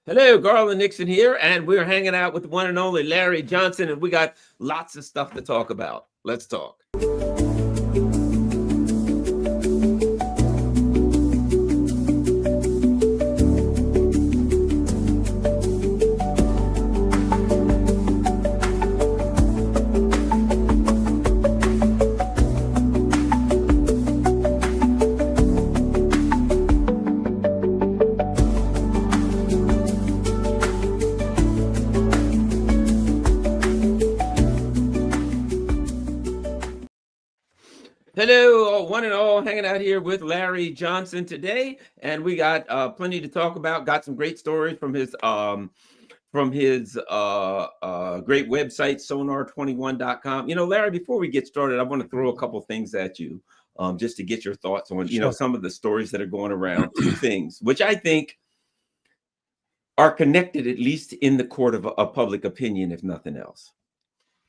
Hello, Garland Nixon here, and we're hanging out with the one and only Larry Johnson, and we got lots of stuff to talk about. Let's talk. Hello, one and all, hanging out here with Larry Johnson today, and we got plenty to talk about. Got some great stories from his great website, sonar21.com. Larry, before we get started, I want to throw a couple things at you, just to get your thoughts on Sure. some of the stories that are going around. Two things, which I think are connected, at least in the court of public opinion, if nothing else.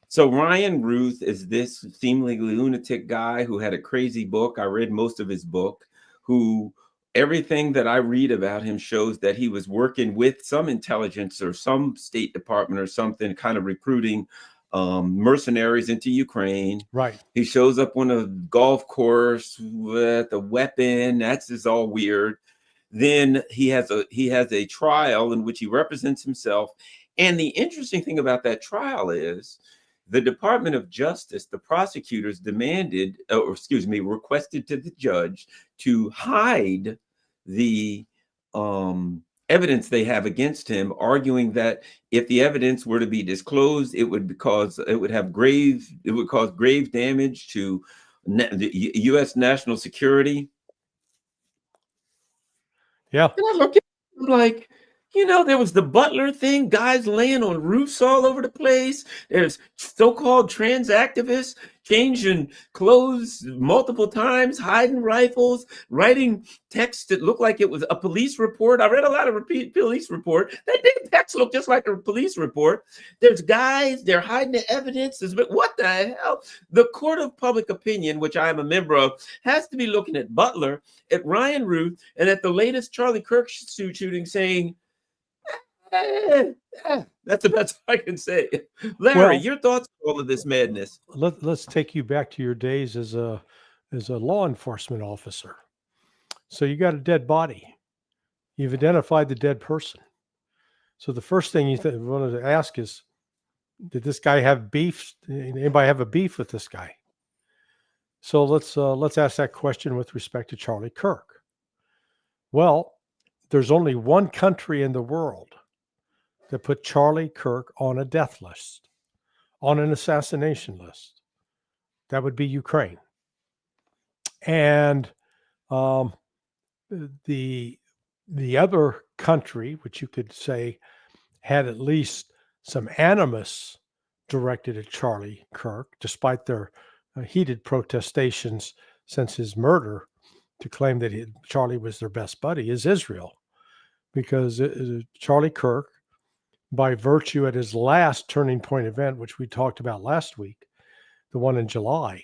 So Ryan Ruth is this seemingly lunatic guy who had a crazy book. I read most of his book, who everything that I read about him shows that he was working with some intelligence or some State Department or something, kind of recruiting mercenaries into Ukraine. Right. He shows up on a golf course with a weapon. That's just all weird. Then he has a trial in which he represents himself. And the interesting thing about that trial is the Department of Justice, the prosecutors requested to the judge to hide the evidence they have against him, arguing that if the evidence were to be disclosed, it would cause grave damage to the U.S. national security. Yeah. And I look at him like, there was the Butler thing, guys laying on roofs all over the place. There's so-called trans activists changing clothes multiple times, hiding rifles, writing text that looked like it was a police report. I read a lot of police report. That text looked just like a police report. There's guys, they're hiding the evidence. But what the hell? The court of public opinion, which I am a member of, has to be looking at Butler, at Ryan Ruth, and at the latest Charlie Kirk shooting, saying, that's the best I can say. Larry, your thoughts on all of this madness? Let's take you back to your days as a law enforcement officer. So you got a dead body. You've identified the dead person. So the first thing you want to ask is, did this guy have beef? Anybody have a beef with this guy? So let's ask that question with respect to Charlie Kirk. Well, there's only one country in the world that put Charlie Kirk on a death list, on an assassination list. That would be Ukraine. And the other country, which you could say had at least some animus directed at Charlie Kirk, despite their heated protestations since his murder to claim that Charlie was their best buddy, is Israel. Because Charlie Kirk, by virtue at his last turning point event, which we talked about last week, the one in July,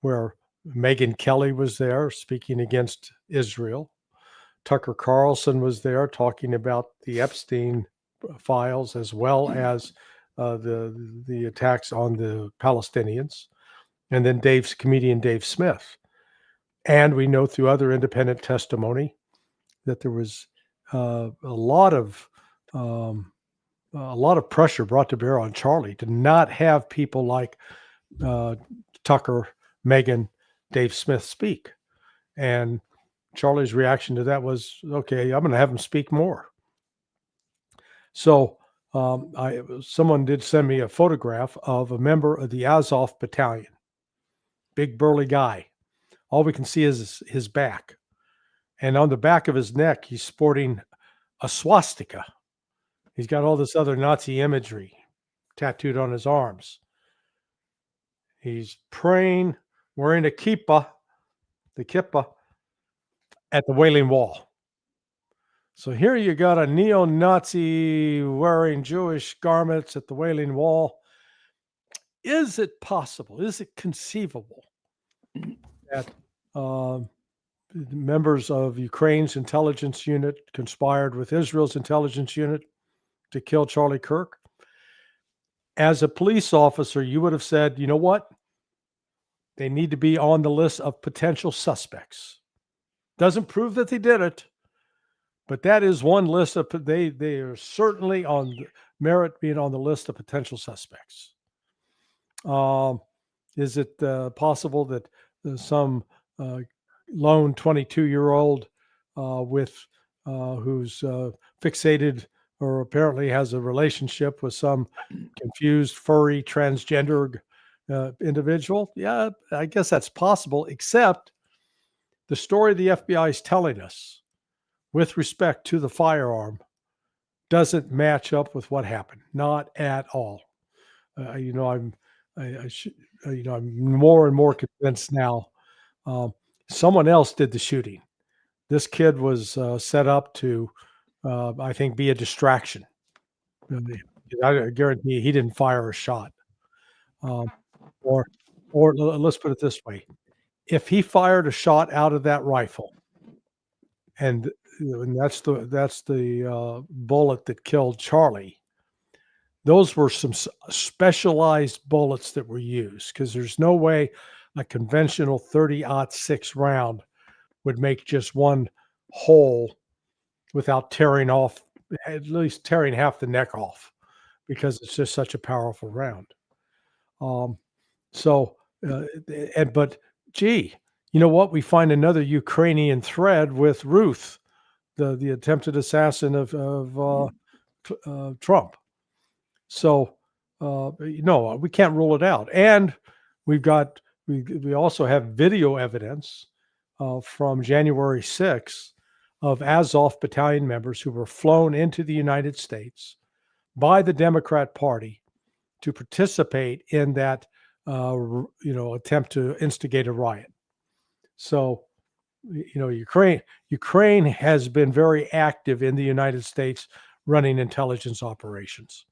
where Megyn Kelly was there speaking against Israel. Tucker Carlson was there talking about the Epstein files, as well as the attacks on the Palestinians. And then comedian Dave Smith. And we know through other independent testimony that there was a lot of pressure brought to bear on Charlie to not have people like Tucker, Megyn, Dave Smith speak. And Charlie's reaction to that was, okay, I'm going to have him speak more. So someone did send me a photograph of a member of the Azov battalion, big burly guy. All we can see is his back. And on the back of his neck, he's sporting a swastika. He's got all this other Nazi imagery tattooed on his arms. He's praying, wearing a kippah, the kippah, at the Wailing Wall. So here you got a neo-Nazi wearing Jewish garments at the Wailing Wall. Is it possible? Is it conceivable that members of Ukraine's intelligence unit conspired with Israel's intelligence unit to kill Charlie Kirk. As a police officer, you would have said, you know what? They need to be on the list of potential suspects. Doesn't prove that they did it, but that is one list of they are certainly on merit being on the list of potential suspects. Is it possible that some lone 22-year-old with who's fixated or apparently has a relationship with some confused furry transgender individual? Yeah, I guess that's possible, except the story the FBI is telling us with respect to the firearm doesn't match up with what happened. Not at all. I'm more and more convinced now. Someone else did the shooting. This kid was set up to, I think, be a distraction. I guarantee he didn't fire a shot. Or let's put it this way: if he fired a shot out of that rifle, and that's the bullet that killed Charlie, those were some specialized bullets that were used, because there's no way a conventional 30-06 round would make just one hole without tearing off, at least tearing half the neck off, because it's just such a powerful round. But gee, you know what? We find another Ukrainian thread with Ruth, the attempted assassin of Trump. So, no, we can't rule it out. And we also have video evidence from January 6th of Azov battalion members who were flown into the United States by the Democrat Party to participate in that, attempt to instigate a riot. So, Ukraine has been very active in the United States running intelligence operations.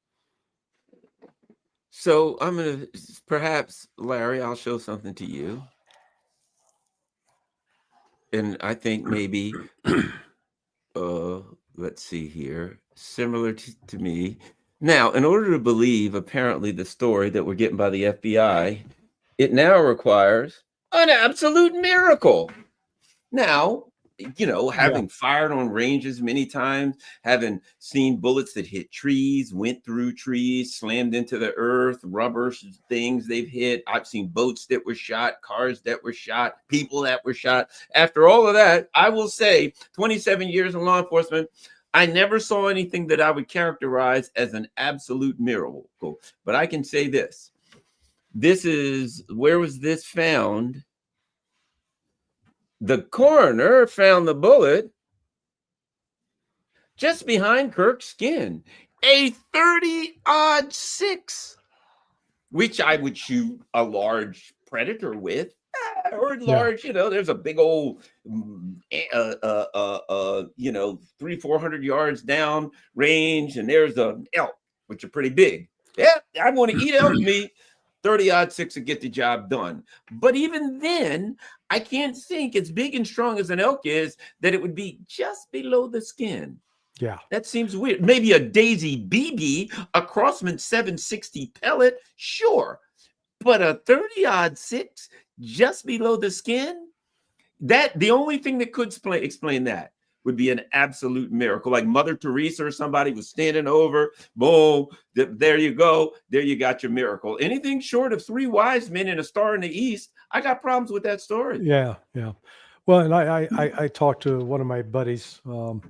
So I'm going to, perhaps, Larry, I'll show something to you. And I think maybe, let's see here, similar to me. Now, in order to believe, apparently, the story that we're getting by the FBI, it now requires an absolute miracle. Now, having fired on ranges many times, having seen bullets that hit trees, went through trees, slammed into the earth, rubber things they've hit. I've seen boats that were shot, cars that were shot, people that were shot. After all of that, I will say 27 years in law enforcement, I never saw anything that I would characterize as an absolute miracle. But I can say this. Where was this found? The coroner found the bullet just behind Kirk's skin, a 30-06, which I would shoot a large predator with, or large, there's a big old, 300-400 yards down range, and there's an elk, which are pretty big. Yeah, I want to eat elk meat. 30-06 to get the job done. But even then, I can't think, as big and strong as an elk is, that it would be just below the skin. Yeah. That seems weird. Maybe a Daisy BB, a Crossman 760 pellet, sure. But a 30-06 just below the skin? The only thing that could explain that would be an absolute miracle. Like Mother Teresa or somebody was standing over, boom, there you go. There you got your miracle. Anything short of 3 wise men and a star in the east, I got problems with that story. Yeah. Well, and I talked to one of my buddies who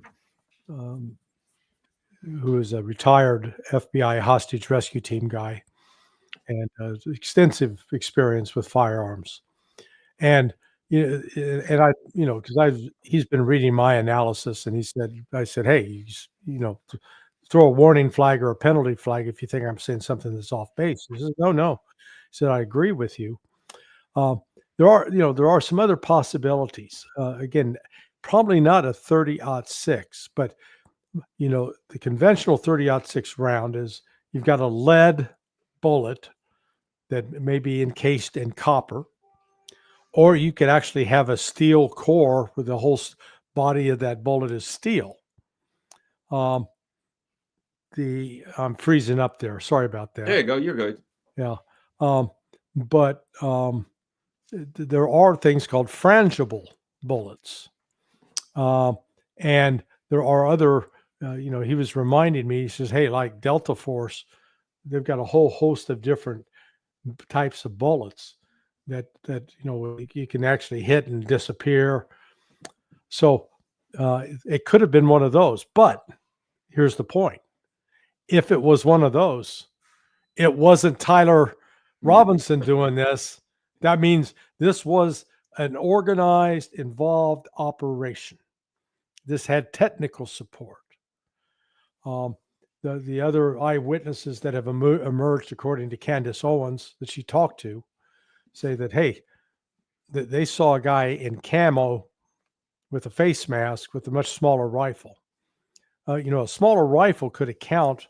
is a retired FBI hostage rescue team guy and extensive experience with firearms. And because he's been reading my analysis, and I said, hey, throw a warning flag or a penalty flag if you think I'm saying something that's off base. He says, no. He said, I agree with you. There are some other possibilities. Again, probably not a 30-06, but the conventional 30-06 round is you've got a lead bullet that may be encased in copper, or you could actually have a steel core where the whole body of that bullet is steel. I'm freezing up there. Sorry about that. There you go. You're good. Yeah. But there are things called frangible bullets. And there are other, he was reminding me, he says, hey, like Delta Force, they've got a whole host of different types of bullets that you can actually hit and disappear. So it could have been one of those. But here's the point. If it was one of those, it wasn't Tyler Robinson doing this. That means this was an organized, involved operation. This had technical support. The other eyewitnesses that have emerged, according to Candace Owens, that she talked to, say that, hey, that they saw a guy in camo with a face mask with a much smaller rifle. A smaller rifle could account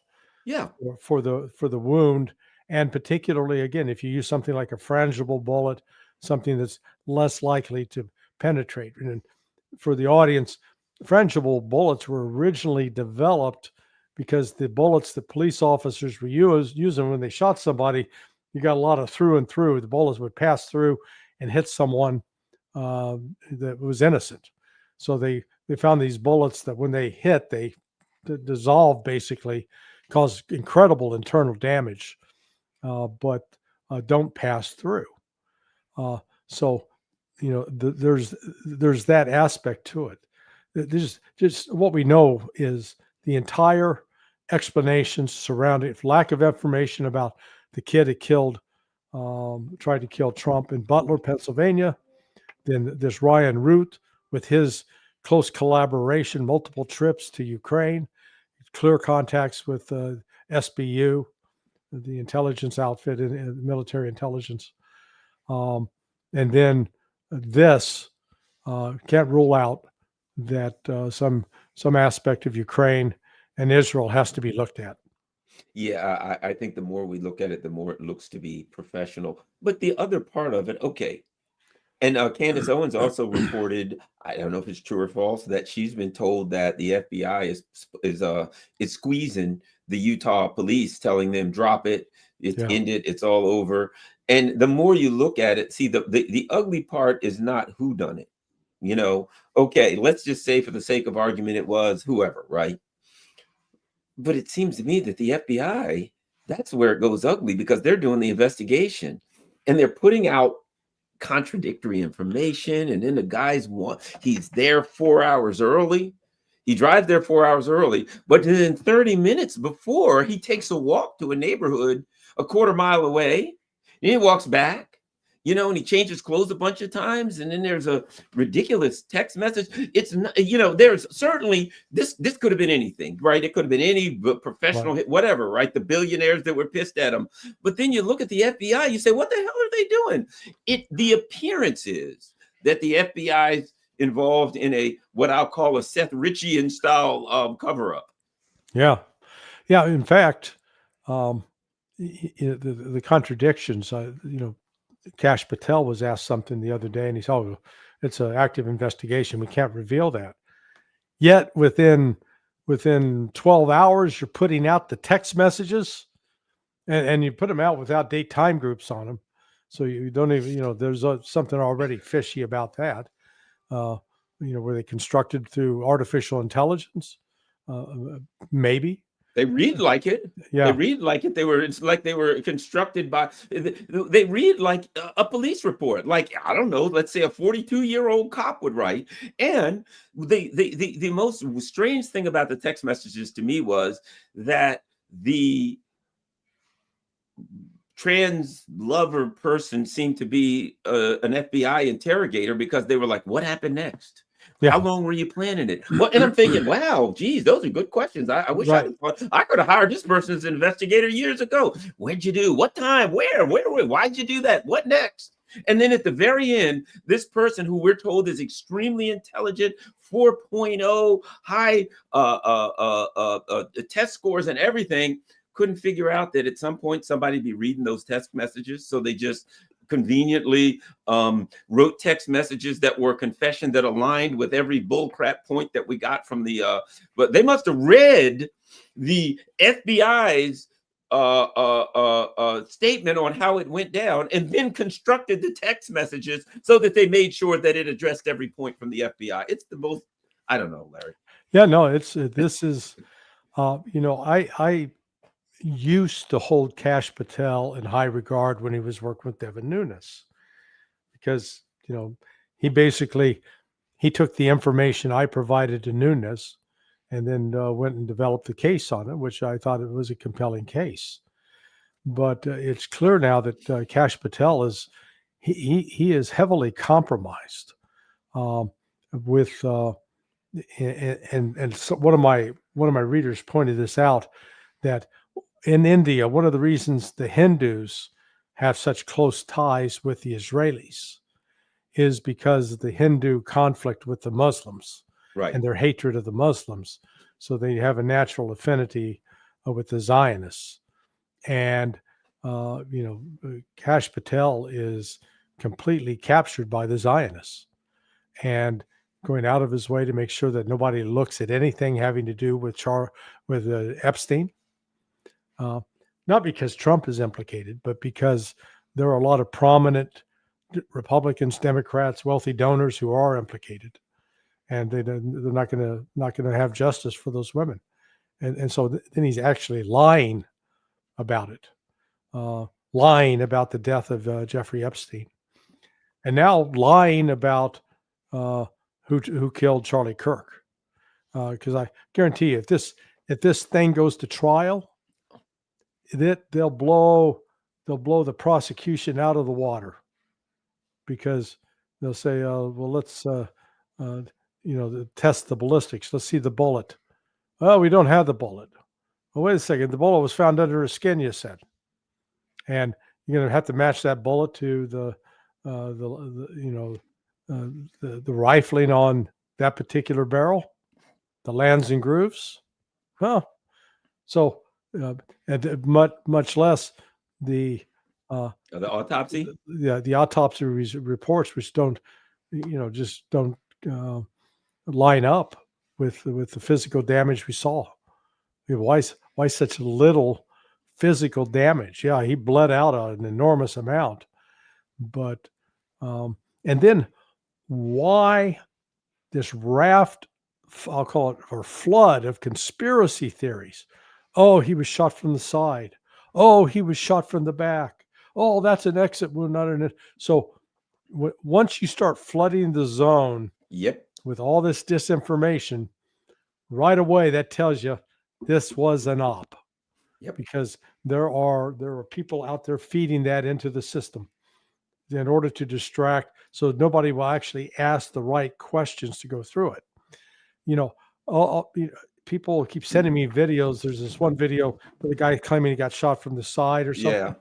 for the wound, and particularly, again, if you use something like a frangible bullet, something that's less likely to penetrate. And for the audience, frangible bullets were originally developed because the bullets that police officers were using when they shot somebody, you got a lot of through and through. The bullets would pass through and hit someone that was innocent. So they found these bullets that when they hit, they dissolve, basically, cause incredible internal damage, but don't pass through. So there's that aspect to it. There's just what we know is the entire explanations surrounding lack of information about the kid that tried to kill Trump in Butler, Pennsylvania. Then there's Ryan Root with his close collaboration, multiple trips to Ukraine, clear contacts with SBU, the intelligence outfit and military intelligence. And then this can't rule out that some aspect of Ukraine and Israel has to be looked at. Yeah, I think the more we look at it, the more it looks to be professional. But the other part of it, okay. And Candace Owens also reported, I don't know if it's true or false, that she's been told that the FBI is squeezing the Utah police, telling them drop it, it's ended, it's all over. And the more you look at it, see, the ugly part is not who done it. Okay, let's just say for the sake of argument, it was whoever, right? But it seems to me that the FBI, that's where it goes ugly, because they're doing the investigation and they're putting out contradictory information. And then the guy's he's there 4 hours early. He drives there 4 hours early, but then 30 minutes before, he takes a walk to a neighborhood a quarter mile away. And he walks back, and he changes clothes a bunch of times. And then there's a ridiculous text message. It's not, there's certainly this could have been anything, right? It could have been any professional hit, whatever, right? The billionaires that were pissed at him. But then you look at the FBI, you say, what the hell are they doing? The appearance is that the FBI is involved in what I'll call a Seth Richian style cover up. Yeah. In fact, the contradictions, Kash Patel was asked something the other day, and he said, "Oh, it's an active investigation. We can't reveal that." Yet within 12 hours, you're putting out the text messages, and you put them out without date time groups on them. So you don't even, there's something already fishy about that. Were they constructed through artificial intelligence? Maybe. They read like it. Yeah. They read like it. It's like they were constructed by, they read like a police report. Like, I don't know, let's say a 42-year-old cop would write. And the most strange thing about the text messages to me was that the trans lover person seemed to be an FBI interrogator, because they were like, what happened next? Yeah. How long were you planning it? Well, and I'm thinking, wow, geez, those are good questions. I wish I could have hired this person as an investigator years ago. What'd you do? What time? Where? Why'd you do that? What next? And then at the very end, this person who we're told is extremely intelligent, 4.0, high test scores and everything, couldn't figure out that at some point somebody be reading those text messages. So they just conveniently wrote text messages that were confession that aligned with every bullcrap point that we got from the but they must have read the FBI's statement on how it went down and then constructed the text messages so that they made sure that it addressed every point from the FBI. It's the most, I don't know, Larry. Yeah, no, this is, I used to hold Cash Patel in high regard when he was working with Devin Nunes, because, he took the information I provided to Nunes and then went and developed the case on it, which I thought it was a compelling case. But it's clear now that Cash Patel he is heavily compromised with and so one of my readers pointed this out, that in India, one of the reasons the Hindus have such close ties with the Israelis is because of the Hindu conflict with the Muslims Right. and their hatred of the Muslims. So they have a natural affinity with the Zionists. And, Cash Patel is completely captured by the Zionists and going out of his way to make sure that nobody looks at anything having to do with Epstein. Not because Trump is implicated, but because there are a lot of prominent Republicans, Democrats, wealthy donors who are implicated, and they're not going to have justice for those women. And so then he's actually lying about it, lying about the death of Jeffrey Epstein, and now lying about who killed Charlie Kirk. Because I guarantee you, if this thing goes to trial, they'll blow the prosecution out of the water, because they'll say, well, let's test the ballistics. Let's see the bullet. Oh, we don't have the bullet. Well, wait a second. The bullet was found under his skin, you said, and you're going to have to match that bullet to the rifling on that particular barrel, the lands and grooves. Huh. So, and much less the autopsy. The autopsy reports, which don't, just don't line up with the physical damage we saw. Why such little physical damage? Yeah, he bled out an enormous amount, but and then why this raft, I'll call it, or flood of conspiracy theories? Oh, he was shot from the side. Oh, he was shot from the back. Oh, that's an exit wound, not an. So once you start flooding the zone, yep, with all this disinformation, right away that tells you this was an op. Yep. Because there are people out there feeding that into the system in order to distract, so nobody will actually ask the right questions to go through it. People keep sending me videos. There's this one video where the guy claiming he got shot from the side or something. Yeah.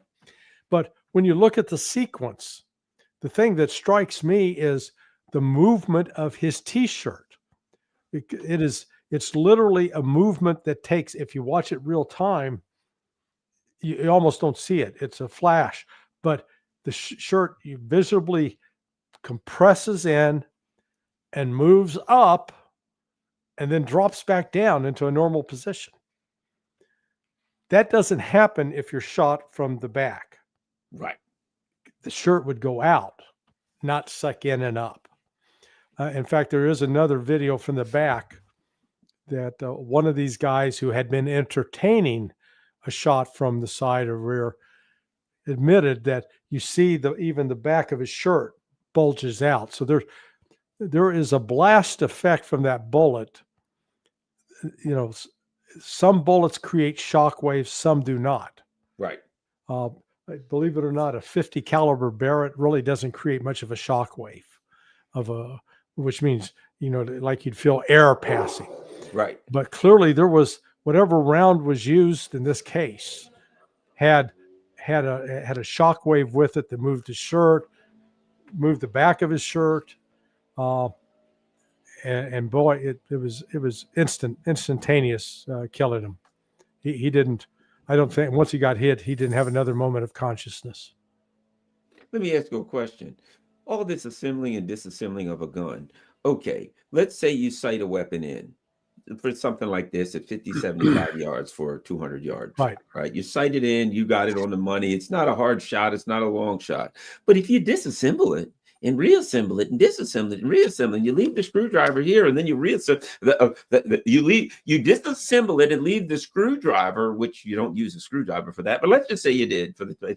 But when you look at the sequence, the thing that strikes me is the movement of his T-shirt. It's literally a movement that takes, if you watch it real time, you almost don't see it. It's a flash, but the shirt visibly compresses in and moves up and then drops back down into a normal position. That doesn't happen if you're shot from the back. Right. The shirt would go out, not suck in and up. In fact, there is another video from the back that one of these guys who had been entertaining a shot from the side or rear admitted that you see even the back of his shirt bulges out. So there is a blast effect from that bullet. Some bullets create shock waves, some do not. Right. Believe it or not, a 50 caliber Barrett really doesn't create much of a shock wave which means, like you'd feel air passing. Right. But clearly there was, whatever round was used in this case had a shock wave with it that moved his shirt, moved the back of his shirt. And boy, it was instantaneous killing him. He didn't, I don't think, once he got hit, he didn't have another moment of consciousness. Let me ask you a question. All this assembling and disassembling of a gun. Okay, let's say you sight a weapon in for something like this at 50, 75 yards for a 200-yard shot, Right. right? You sight it in, you got it on the money. It's not a hard shot, it's not a long shot. But if you disassemble it and reassemble it and disassemble it and reassemble it, and you leave the screwdriver here and then you reassemble you disassemble it and leave the screwdriver, which you don't use a screwdriver for that, but let's just say you did for the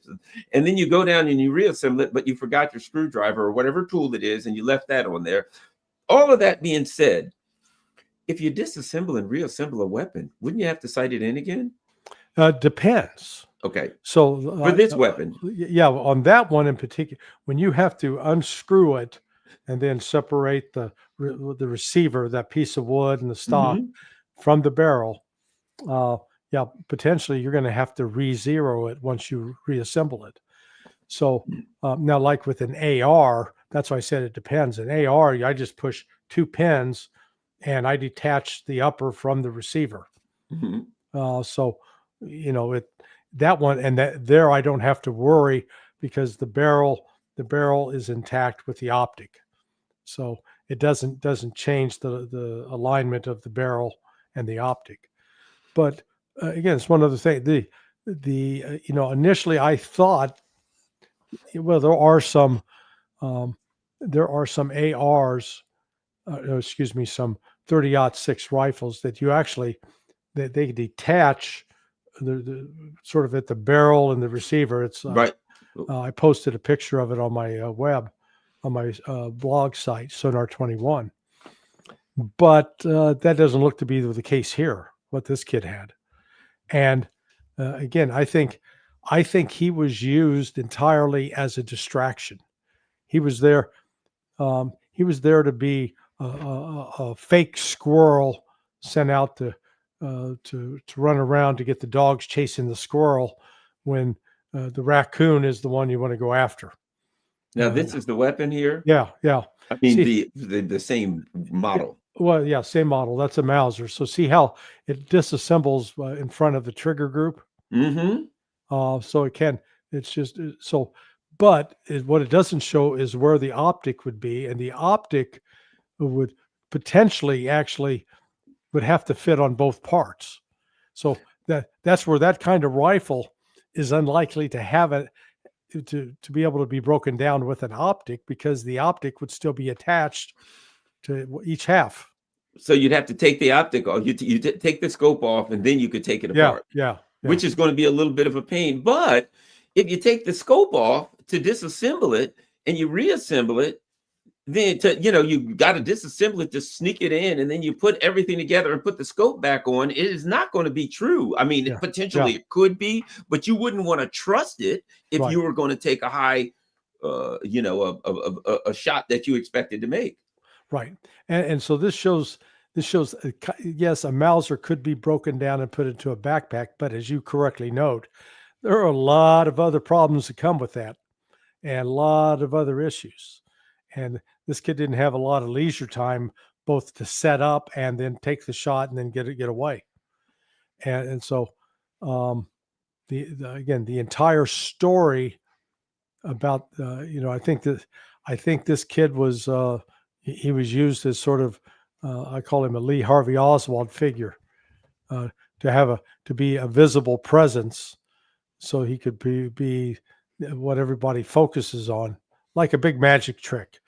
and then you go down and you reassemble it, but you forgot your screwdriver or whatever tool it is and you left that on there. All of that being said, if you disassemble and reassemble a weapon, wouldn't you have to sight it in again? Depends. Okay. So For this weapon. yeah, on that one in particular, when you have to unscrew it and then separate the receiver, that piece of wood and the stock from the barrel, yeah, potentially you're going to have to re-zero it once you reassemble it. So now, like with an AR, that's why I said it depends. An AR, I just push 2 pins and I detach the upper from the receiver. So, you know, that one and that there I don't have to worry because the barrel is intact with the optic. So it doesn't change the alignment of the barrel and the optic. But again, it's one other thing. The you know, initially I thought, well, there are some ARs, excuse me, some 30-06 rifles that you actually they detach the sort of at the barrel and the receiver. It's Right. I posted a picture of it on my on my blog site, Sonar 21. But that doesn't look to be the case here. What this kid had, and again, I think he was used entirely as a distraction. He was there. He was there to be a fake squirrel sent out to run around to get the dogs chasing the squirrel when the raccoon is the one you want to go after. Now, this is the weapon here? Yeah, yeah. I mean, the same model. Well, yeah, same model. That's a Mauser. So see how it disassembles in front of the trigger group? So it can, it's just so, but what it doesn't show is where the optic would be, and the optic would potentially actually would have to fit on both parts. So that's where that kind of rifle is unlikely to have it to be able to be broken down with an optic, because the optic would still be attached to each half. So you'd have to take the optic off. You take the scope off, and then you could take it apart. Yeah. Which is going to be a little bit of a pain. But if you take the scope off to disassemble it and you reassemble it, then you got to disassemble it to sneak it in, and then you put everything together and put the scope back on. It is not going to be true. I mean, potentially it could be, but you wouldn't want to trust it if you were going to take a high, a shot that you expected to make. Right, and so this shows. Yes, a Mauser could be broken down and put into a backpack, but as you correctly note, there are a lot of other problems that come with that, and a lot of other issues. And this kid didn't have a lot of leisure time, both to set up and then take the shot and then get away. And so, again, the entire story about I think this kid was he was used as sort of I call him a Lee Harvey Oswald figure, to be a visible presence, so he could be what everybody focuses on, like a big magic trick.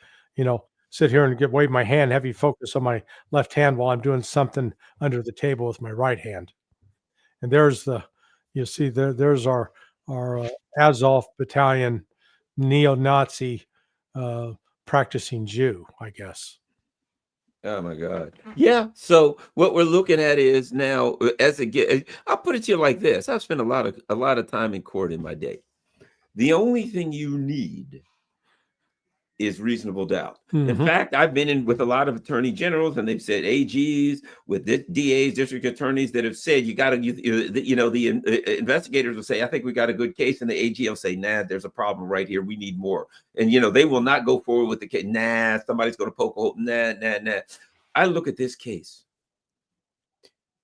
Sit here and wave my hand, have you focus on my left hand while I'm doing something under the table with my right hand. And there's there's our Azov battalion neo-Nazi practicing Jew, I guess. Oh my God. Yeah. So what we're looking at is now, I'll put it to you like this. I've spent a lot of time in court in my day. The only thing you need is reasonable doubt. In fact, I've been in with a lot of attorney generals, and they've said AGs, with DAs, district attorneys, that have said the investigators will say, I think we got a good case, and the AG will say, nah, there's a problem right here. We need more. And they will not go forward with the case. Nah, somebody's going to poke a hole. Nah. I look at this case.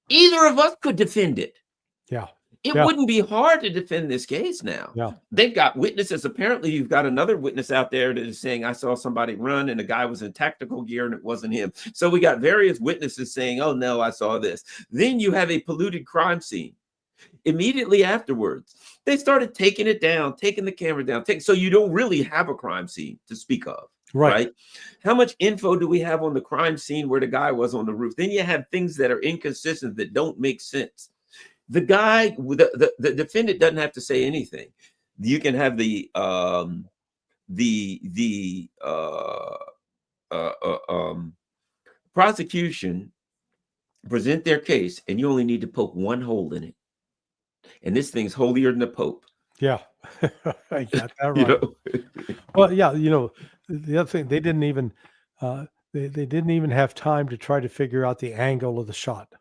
Either of us could defend it. Yeah. It Yeah. wouldn't be hard to defend this case now. Yeah. They've got witnesses. Apparently, you've got another witness out there that is saying, I saw somebody run and the guy was in tactical gear and it wasn't him. So we got various witnesses saying, oh, no, I saw this. Then you have a polluted crime scene. Immediately afterwards, they started taking it down, taking the camera down. So you don't really have a crime scene to speak of. Right. How much info do we have on the crime scene where the guy was on the roof? Then you have things that are inconsistent that don't make sense. The guy, the defendant doesn't have to say anything. You can have the prosecution present their case, and you only need to poke one hole in it. And this thing's holier than the Pope. Yeah. I got that You right. know? Well, yeah, the other thing, they didn't even they didn't even have time to try to figure out the angle of the shot.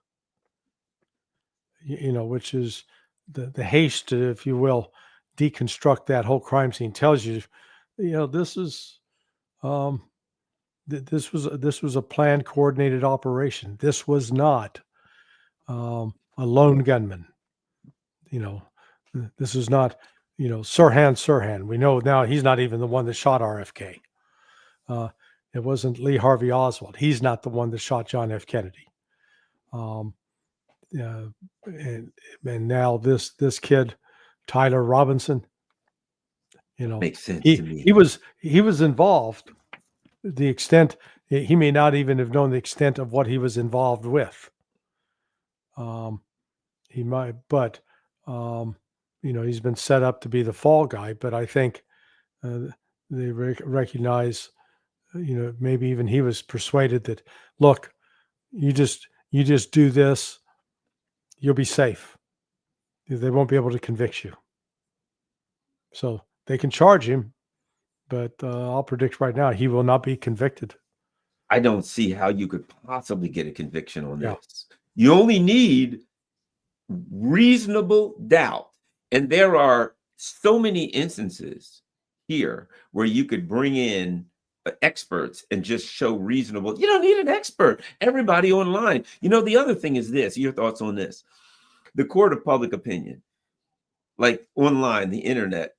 Which is the haste to, if you will, deconstruct that whole crime scene tells you, this is this was a planned, coordinated operation. This was not a lone gunman. This is not Sirhan. We know now he's not even the one that shot RFK. It wasn't Lee Harvey Oswald. He's not the one that shot John F. Kennedy. And now this kid, Tyler Robinson, Makes sense he to me. he was involved. The extent he may not even have known the extent of what he was involved with. He might, but he's been set up to be the fall guy. But I think they recognize, maybe even he was persuaded that, look, you just do this, you'll be safe. They won't be able to convict you. So they can charge him, but I'll predict right now he will not be convicted. I don't see how you could possibly get a conviction on Yeah. this. You only need reasonable doubt. And there are so many instances here where you could bring in experts and just show reasonable. You don't need an expert. Everybody online. The other thing is this, your thoughts on this. The court of public opinion, like online, the internet,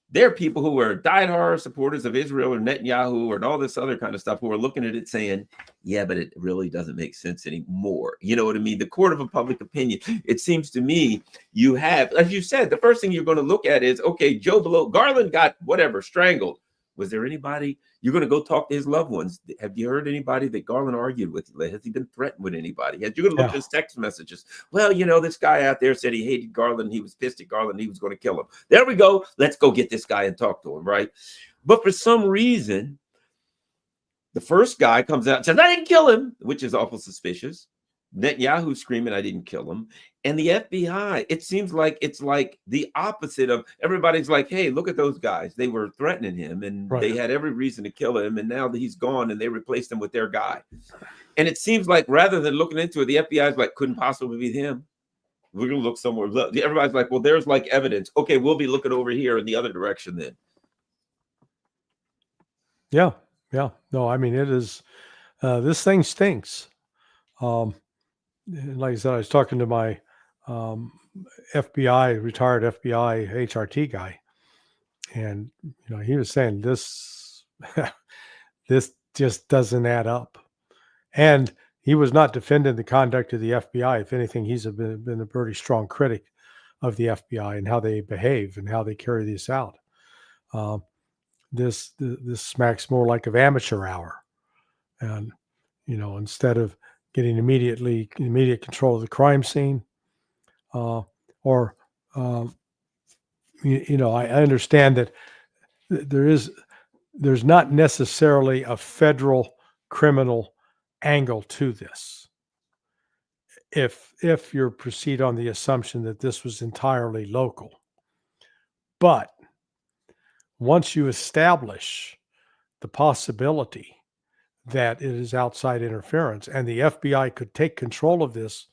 there are people who were diehard supporters of Israel or Netanyahu and all this other kind of stuff who are looking at it saying, yeah, but it really doesn't make sense anymore. You know what I mean? The court of a public opinion, it seems to me you have, as you said, the first thing you're going to look at is, okay, Joe Blow, Garland got whatever, strangled. Was there anybody, you're going to go talk to his loved ones. Have you heard anybody that Garland argued with? Has he been threatened with anybody? You're going to look at his text messages. Well, this guy out there said he hated Garland. He was pissed at Garland. He was going to kill him. There we go. Let's go get this guy and talk to him, right? But for some reason, the first guy comes out and says, I didn't kill him, which is awful suspicious. Netanyahu screaming, I didn't kill him. And the FBI, it seems like it's like the opposite of, everybody's like, hey, look at those guys. They were threatening him and They had every reason to kill him. And now that he's gone and they replaced him with their guy. And it seems like rather than looking into it, the FBI is like, couldn't possibly be him. We're going to look somewhere. Everybody's like, well, there's like evidence. Okay, we'll be looking over here in the other direction then. Yeah. Yeah. No, I mean, it is, this thing stinks. Like I said, I was talking to my retired FBI HRT guy, and he was saying this this just doesn't add up. And he was not defending the conduct of the FBI. If anything, he's been a pretty strong critic of the FBI and how they behave and how they carry this out. This smacks more like of amateur hour, and instead of getting immediate control of the crime scene, I understand that there's not necessarily a federal criminal angle to this. If you proceed on the assumption that this was entirely local, but once you establish the possibility that it is outside interference, and the FBI could take control of this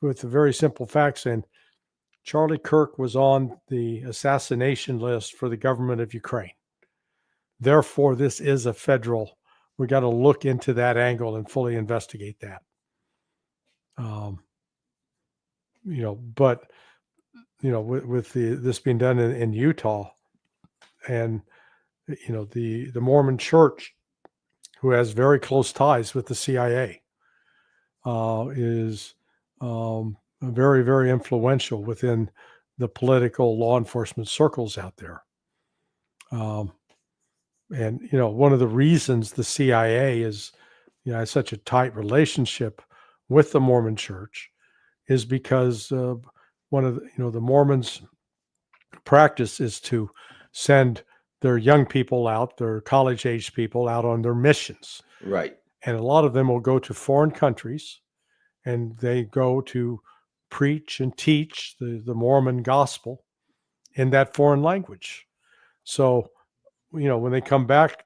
with the very simple facts. And Charlie Kirk was on the assassination list for the government of Ukraine. Therefore, this is a federal. We got to look into that angle and fully investigate that. But with this being done in Utah, and the Mormon Church, who has very close ties with the CIA, is very, very influential within the political law enforcement circles out there. And one of the reasons the CIA has such a tight relationship with the Mormon Church is because one of the Mormons' practice is to send their young people out, their college-age people out on their missions. Right. And a lot of them will go to foreign countries, and they go to preach and teach the Mormon gospel in that foreign language. So, when they come back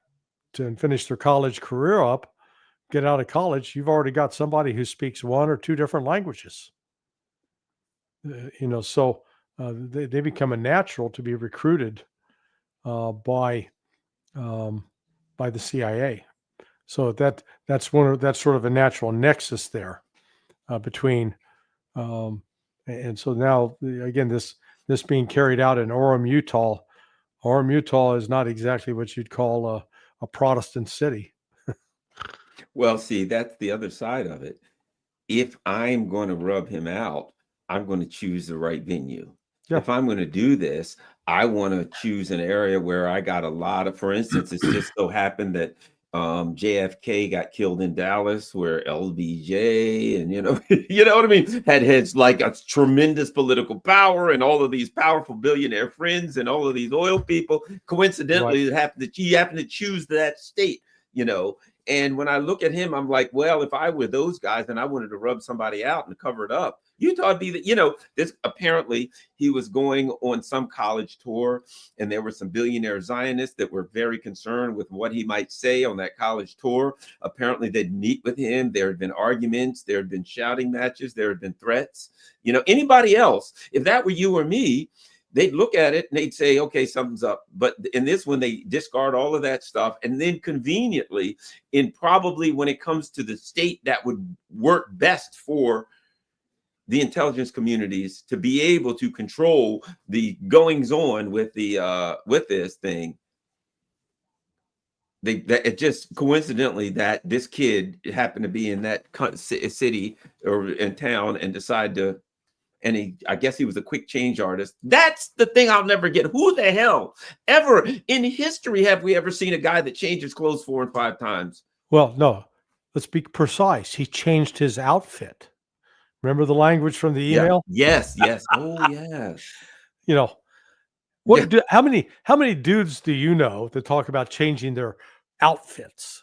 and finish their college career up, get out of college, you've already got somebody who speaks one or two different languages. So they become a natural to be recruited by the CIA. So that's sort of a natural nexus there between, and so now again this being carried out in Orem, Utah. Orem, Utah is not exactly what you'd call a Protestant city. Well, see, that's the other side of it. If I'm going to rub him out, I'm going to choose the right venue. Yeah. If I'm going to do this, I want to choose an area where I got a lot of, for instance, it's just so happened that JFK got killed in Dallas, where LBJ and you know what I mean, had like a tremendous political power and all of these powerful billionaire friends and all of these oil people. Coincidentally, Right. he happened to choose that state, And when I look at him, I'm like, well, if I were those guys and I wanted to rub somebody out and cover it up, Utah would be this. Apparently, he was going on some college tour, and there were some billionaire Zionists that were very concerned with what he might say on that college tour. Apparently, they'd meet with him. There had been arguments. There had been shouting matches. There had been threats. Anybody else, if that were you or me, they'd look at it and they'd say, okay, something's up. But in this one, they discard all of that stuff. And then conveniently, probably when it comes to the state that would work best for the intelligence communities to be able to control the goings on with this thing, it just coincidentally that this kid happened to be in that city or in town and decided to. And I guess he was a quick change artist. That's the thing I'll never get. Who the hell ever in history have we ever seen a guy that changes clothes 4 and 5 times? Well, no, let's be precise. He changed his outfit. Remember the language from the email? Yeah. Yes. Oh, yes. How many dudes do you know that talk about changing their outfits?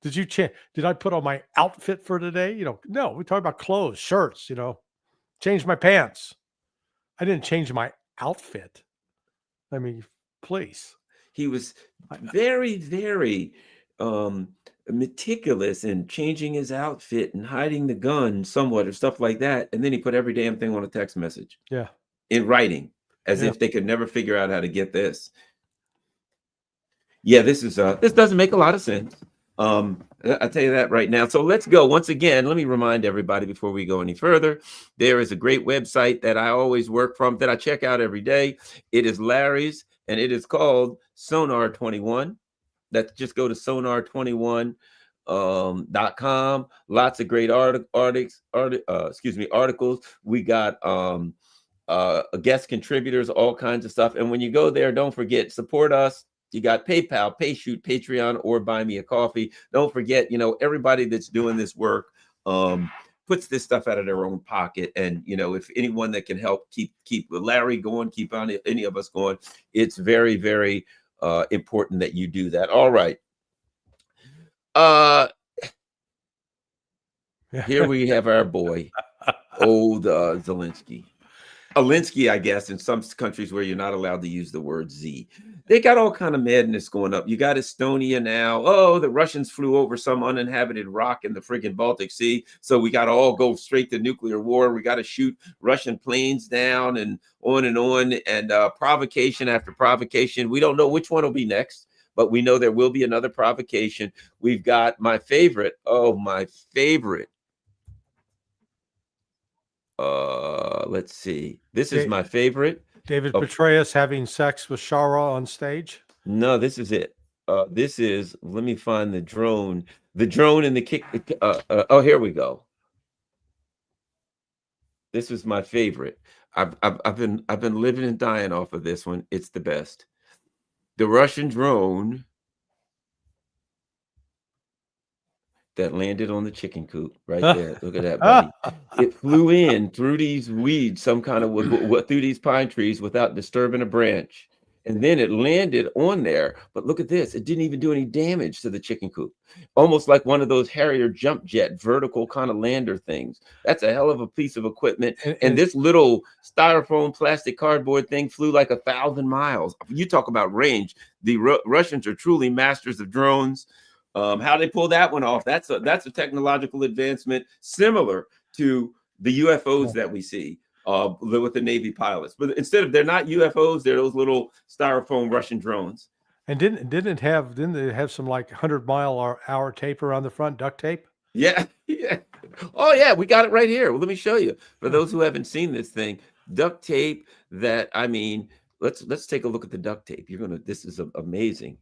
Did I put on my outfit for today? No, we talk about clothes, shirts, change my pants. I didn't change my outfit. I mean, please. He was very, very meticulous in changing his outfit and hiding the gun somewhat or stuff like that. And then he put every damn thing on a text message. Yeah. In writing, as if they could never figure out how to get this. Yeah, this doesn't make a lot of sense. I'll tell you that right now. So let's go. Once again, let me remind everybody before we go any further, there is a great website that I always work from, that I check out every day. It is Larry's, and it is called Sonar 21. Just go to sonar21.com. Lots of great articles. We got guest contributors, all kinds of stuff. And when you go there, don't forget, support us. You got PayPal, PayShoot, Patreon, or Buy Me a Coffee. Don't forget, everybody that's doing this work puts this stuff out of their own pocket. And, if anyone that can help keep Larry going, keep on any of us going, it's very, very important that you do that. All right. Here we have our boy, old Zelensky. Alinsky, I guess, in some countries where you're not allowed to use the word Z. They got all kind of madness going up. You got Estonia now. Oh, the Russians flew over some uninhabited rock in the friggin' Baltic Sea. So we got to all go straight to nuclear war. We got to shoot Russian planes down and on. And provocation after provocation. We don't know which one will be next, but we know there will be another provocation. We've got my favorite. let's see. This is Da- my favorite. David Oh, Petraeus having sex with Shara on stage. no, this is it. This is, let me find the drone and the kick. Oh, here we go. This was my favorite. I've been living and dying off of this one. It's the best. The Russian drone that landed on the chicken coop right there. Look at that, buddy. It flew in through these weeds, some kind of through these pine trees without disturbing a branch. And then it landed on there. But look at this. It didn't even do any damage to the chicken coop. Almost like one of those Harrier jump jet vertical kind of lander things. That's a hell of a piece of equipment. And this little styrofoam plastic cardboard thing flew like 1,000 miles. You talk about range. The Russians are truly masters of drones. How they pull that one off, that's a technological advancement similar to the UFOs that we see with the Navy pilots. But they're not UFOs, they're those little styrofoam Russian drones. And didn't they have some like 100-mile-hour tape around the front, duct tape? Yeah, yeah. Oh yeah, we got it right here. Well, let me show you. For those who haven't seen this thing, duct tape that, I mean, let's take a look at the duct tape. This is amazing.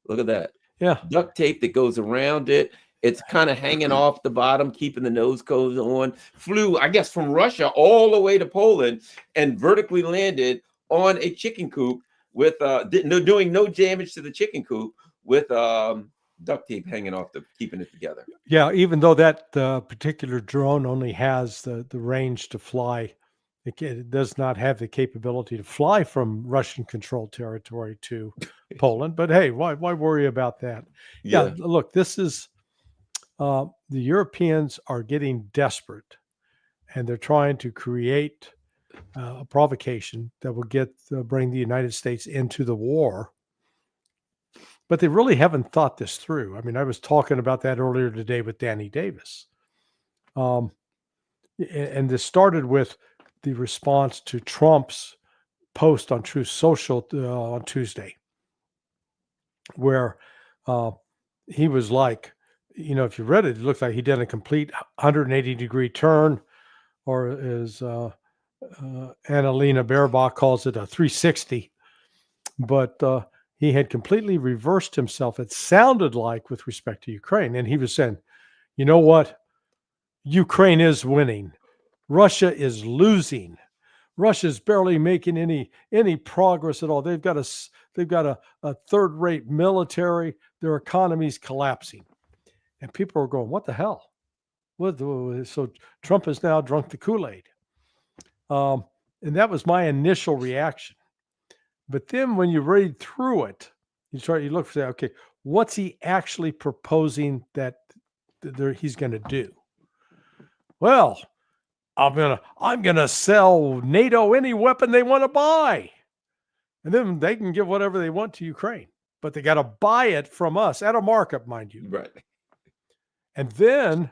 Look at that. Yeah. Duct tape that goes around it. It's kind of hanging off the bottom, keeping the nose cones on. Flew, I guess, from Russia all the way to Poland and vertically landed on a chicken coop with doing no damage to the chicken coop with duct tape hanging off keeping it together. Yeah, even though that particular drone only has the range to fly, it does not have the capability to fly from Russian-controlled territory to Poland. But hey, why worry about that? Yeah, look, this is the Europeans are getting desperate, and they're trying to create a provocation that will bring the United States into the war. But they really haven't thought this through. I mean, I was talking about that earlier today with Danny Davis. And this started with the response to Trump's post on Truth Social on Tuesday, where he was like, if you read it, it looked like he did a complete 180-degree turn, or as Annalena Baerbock calls it, a 360. But he had completely reversed himself, it sounded like, with respect to Ukraine. And he was saying, you know what? Ukraine is winning. Russia is losing. Russia's barely making any progress at all. They've got a third-rate military. Their economy's collapsing. And people are going, what the hell? So Trump has now drunk the Kool-Aid. And that was my initial reaction. But then when you read through it, you look for that, okay, what's he actually proposing that he's going to do? Well, I'm gonna sell NATO any weapon they want to buy, and then they can give whatever they want to Ukraine, but they got to buy it from us at a markup, mind you. Right. And then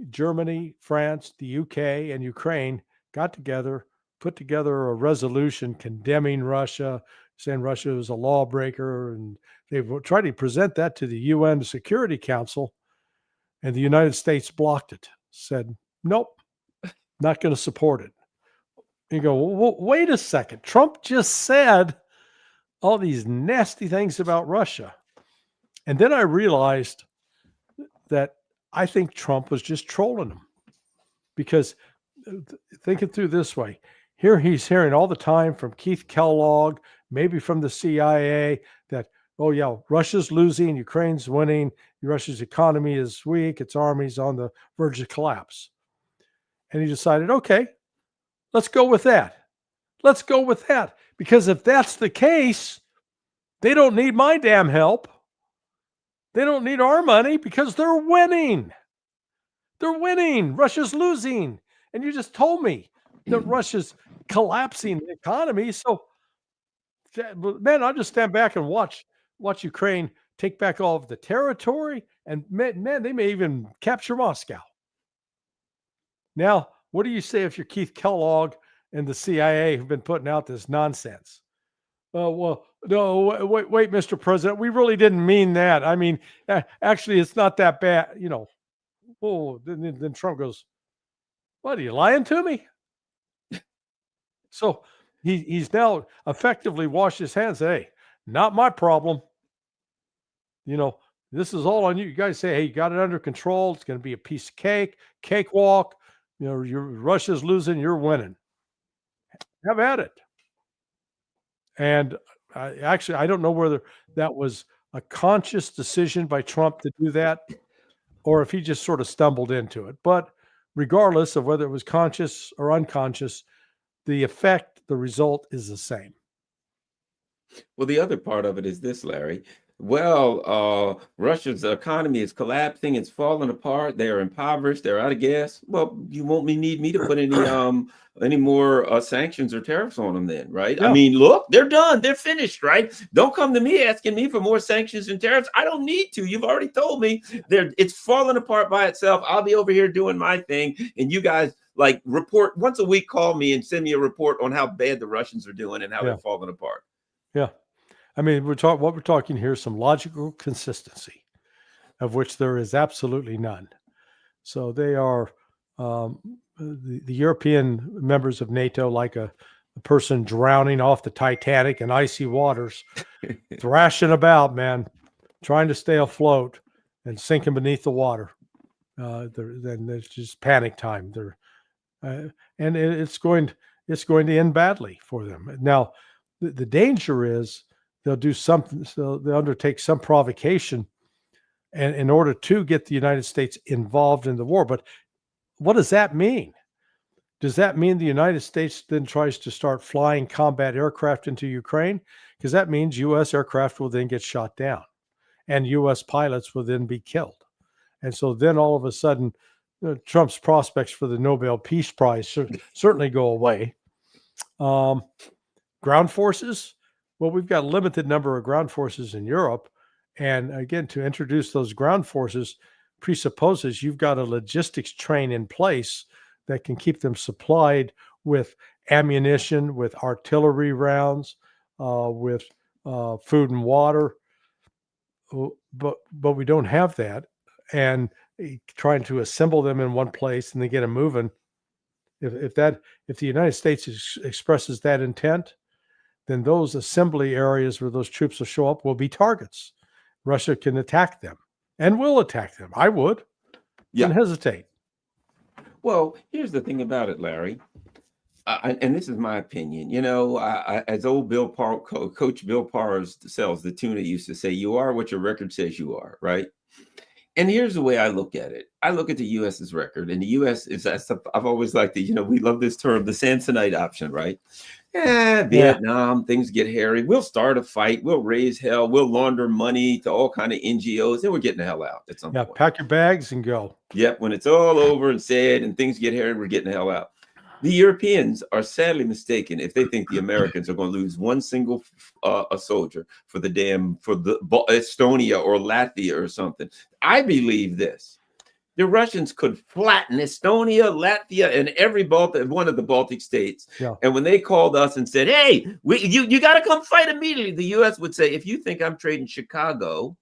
Germany, France, the UK, and Ukraine got together, put together a resolution condemning Russia, saying Russia was a lawbreaker, and they tried to present that to the UN Security Council, and the United States blocked it, said, nope, not going to support it. You go, well, wait a second. Trump just said all these nasty things about Russia. And then I realized that I think Trump was just trolling him, because think it through this way. Here he's hearing all the time from Keith Kellogg, maybe from the CIA, that, oh yeah, Russia's losing, Ukraine's winning, Russia's economy is weak, its army's on the verge of collapse. And he decided, okay, let's go with that. Let's go with that. Because if that's the case, they don't need my damn help. They don't need our money because they're winning. They're winning. Russia's losing. And you just told me that Russia's collapsing the economy. So, man, I'll just stand back and watch Ukraine take back all of the territory. And, man, they may even capture Moscow. Now, what do you say if you're Keith Kellogg and the CIA who've been putting out this nonsense? Well, no, wait, Mr. President, we really didn't mean that. I mean, actually, it's not that bad. Oh, then Trump goes, what, are you lying to me? So he's now effectively washed his hands. Hey, not my problem. You know, this is all on you. You guys say, hey, you got it under control. It's going to be a piece of cake, cakewalk. You know, Russia's losing, you're winning. Have at it. And I don't know whether that was a conscious decision by Trump to do that, or if he just sort of stumbled into it. But regardless of whether it was conscious or unconscious, the effect, the result is the same. Well, the other part of it is this, Larry. Well, Russia's economy is collapsing. It's falling apart. They're impoverished. They're out of gas. Well, you won't need me to put any more sanctions or tariffs on them then, right? I Yeah. mean, look, they're done. They're finished, right? Don't come to me asking me for more sanctions and tariffs. I don't need to. You've already told me it's falling apart by itself. I'll be over here doing my thing, and you guys like report once a week. Call me and send me a report on how bad the Russians are doing and how they're falling apart. Yeah. I mean, what we're talking here is some logical consistency, of which there is absolutely none. So they are the European members of NATO, like a person drowning off the Titanic in icy waters, thrashing about, man, trying to stay afloat and sinking beneath the water. Then it's just panic time. And it's going to end badly for them. Now, the danger is they'll do something. So they'll undertake some provocation, and in order to get the United States involved in the war. But what does that mean? Does that mean the United States then tries to start flying combat aircraft into Ukraine? Because that means U.S. aircraft will then get shot down, and U.S. pilots will then be killed. And so then all of a sudden, Trump's prospects for the Nobel Peace Prize certainly go away. Ground forces, well, we've got a limited number of ground forces in Europe. And again, to introduce those ground forces presupposes you've got a logistics train in place that can keep them supplied with ammunition, with artillery rounds, with food and water. But we don't have that. And trying to assemble them in one place and then get them moving. If the United States expresses that intent, then those assembly areas where those troops will show up will be targets. Russia can attack them and will attack them. I would. Yeah. Don't hesitate. Well, here's the thing about it, Larry. And this is my opinion. You know, as old Coach Bill Parrs sells the tuna used to say, you are what your record says you are, right? And here's the way I look at it. I look at the U.S.'s record, and the U.S. is, I've always liked it. We love this term, the Samsonite option, right? Vietnam, things get hairy. We'll start a fight. We'll raise hell. We'll launder money to all kind of NGOs, and we're getting the hell out at some point. Pack your bags and go. Yep. When it's all over and sad and things get hairy, we're getting the hell out. The Europeans are sadly mistaken if they think the Americans are going to lose one single a soldier for the Estonia or Latvia or something. I believe this. The Russians could flatten Estonia, Latvia, and every one of the Baltic states. Yeah. And when they called us and said, hey, you got to come fight immediately, the U.S. would say, if you think I'm trading Chicago